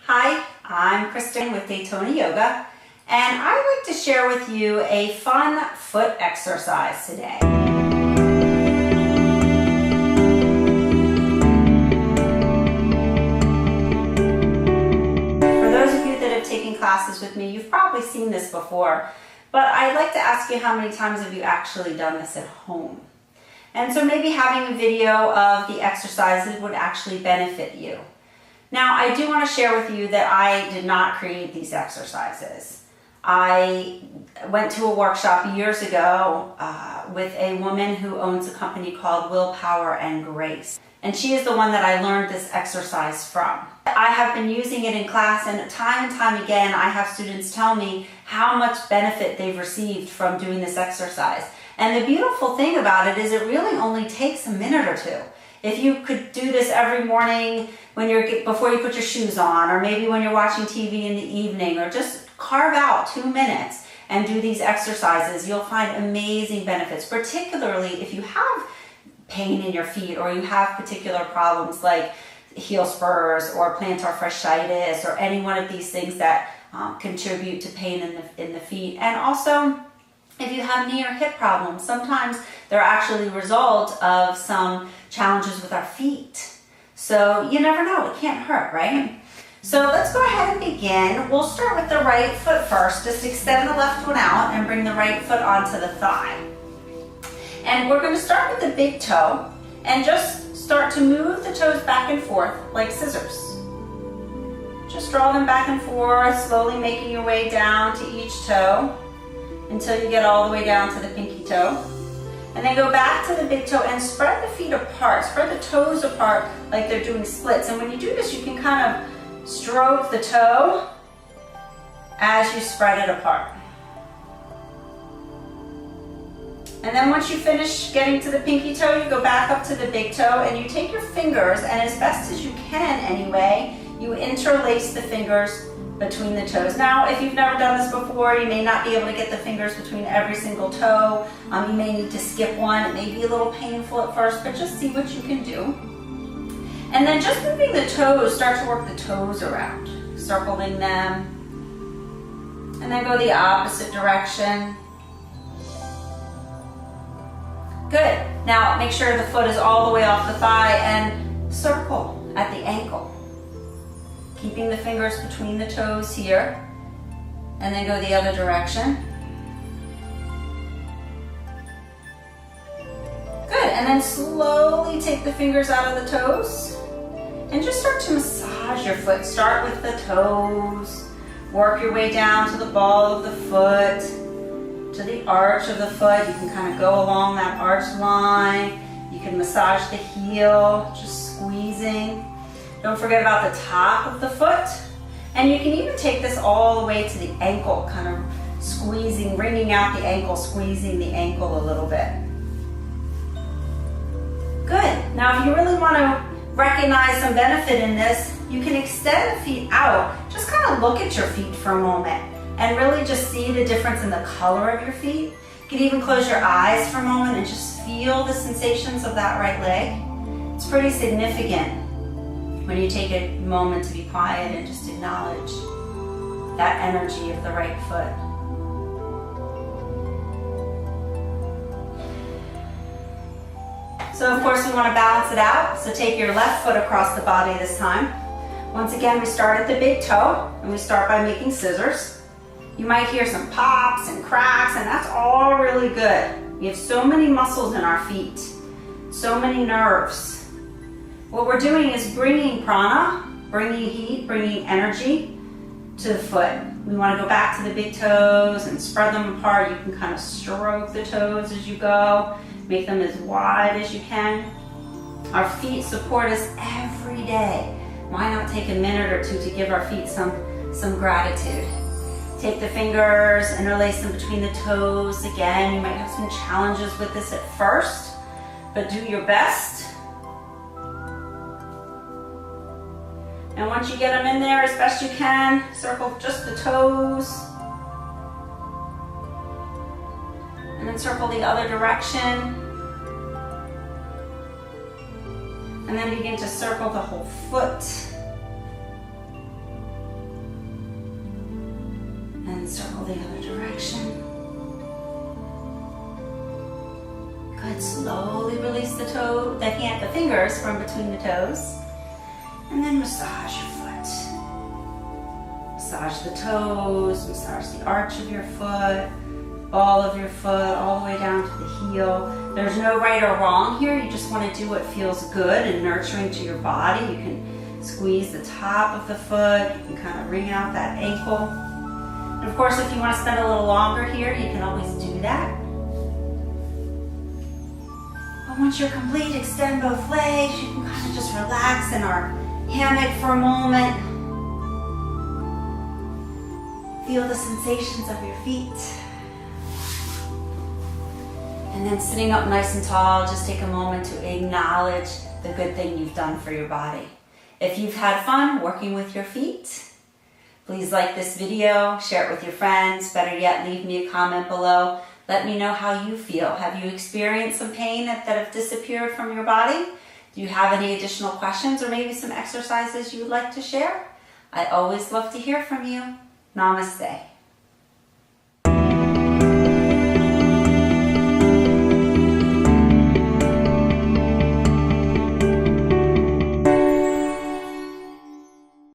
Hi, I'm Krista with Daytona Yoga, and I'd like to share with you a fun foot exercise today. For those of you that have taken classes with me, you've probably seen this before, but I'd like to ask you how many times have you actually done this at home? And so maybe having a video of the exercises would actually benefit you. Now, I do want to share with you that I did not create these exercises. I went to a workshop years ago with a woman who owns a company called Willpower and Grace. And she is the one that I learned this exercise from. I have been using it in class, and time again, I have students tell me how much benefit they've received from doing this exercise. And the beautiful thing about it is it really only takes a minute or two. If you could do this every morning before you put your shoes on, or maybe when you're watching TV in the evening, or just carve out 2 minutes and do these exercises, you'll find amazing benefits, particularly if you have pain in your feet or you have particular problems like heel spurs or plantar fasciitis or any one of these things that contribute to pain in the feet. And also, if you have knee or hip problems, sometimes they're actually a result of some challenges with our feet. So you never know, it can't hurt, right? So let's go ahead and begin. We'll start with the right foot first. Just extend the left one out and bring the right foot onto the thigh. And we're going to start with the big toe and just start to move the toes back and forth like scissors. Just draw them back and forth, slowly making your way down to each toe until you get all the way down to the pinky toe. And then go back to the big toe and spread the feet apart. Spread the toes apart like they're doing splits. And when you do this, you can kind of stroke the toe as you spread it apart. And then once you finish getting to the pinky toe, you go back up to the big toe and you take your fingers, and as best as you can anyway, you interlace the fingers between the toes. Now, if you've never done this before, you may not be able to get the fingers between every single toe. You may need to skip one. It may be a little painful at first, but just see what you can do. And then just moving the toes, start to work the toes around, circling them. And then go the opposite direction. Good. Now, make sure the foot is all the way off the thigh and circle at the ankle. Keeping the fingers between the toes here, and then go the other direction. Good, and then slowly take the fingers out of the toes and just start to massage your foot. Start with the toes, work your way down to the ball of the foot, to the arch of the foot. You can kind of go along that arch line. You can massage the heel, just squeezing. Don't forget about the top of the foot. And you can even take this all the way to the ankle, kind of squeezing, wringing out the ankle, squeezing the ankle a little bit. Good. Now, if you really want to recognize some benefit in this, you can extend the feet out. Just kind of look at your feet for a moment and really just see the difference in the color of your feet. You can even close your eyes for a moment and just feel the sensations of that right leg. It's pretty significant when you take a moment to be quiet and just acknowledge that energy of the right foot. So of course we want to balance it out. So take your left foot across the body this time. Once again, we start at the big toe and we start by making scissors. You might hear some pops and cracks, and that's all really good. We have so many muscles in our feet, so many nerves. What we're doing is bringing prana, bringing heat, bringing energy to the foot. We want to go back to the big toes and spread them apart. You can kind of stroke the toes as you go. Make them as wide as you can. Our feet support us every day. Why not take a minute or two to give our feet some gratitude? Take the fingers, interlace them between the toes. Again, you might have some challenges with this at first, but do your best. And once you get them in there as best you can, circle just the toes. And then circle the other direction. And then begin to circle the whole foot. then circle the other direction. Good. Slowly release the fingers from between the toes. And then massage your foot. Massage the toes, massage the arch of your foot, ball of your foot, all the way down to the heel. There's no right or wrong here. You just want to do what feels good and nurturing to your body. You can squeeze the top of the foot. You can kind of wring out that ankle. And of course, if you want to spend a little longer here, you can always do that. But once you're complete, extend both legs. You can kind of just relax in our hammock for a moment. Feel the sensations of your feet. And then sitting up nice and tall, just take a moment to acknowledge the good thing you've done for your body. If you've had fun working with your feet, please like this video, share it with your friends. Better yet, leave me a comment below. Let me know how you feel. Have you experienced some pain that have disappeared from your body? Do you have any additional questions or maybe some exercises you would like to share? I always love to hear from you. Namaste.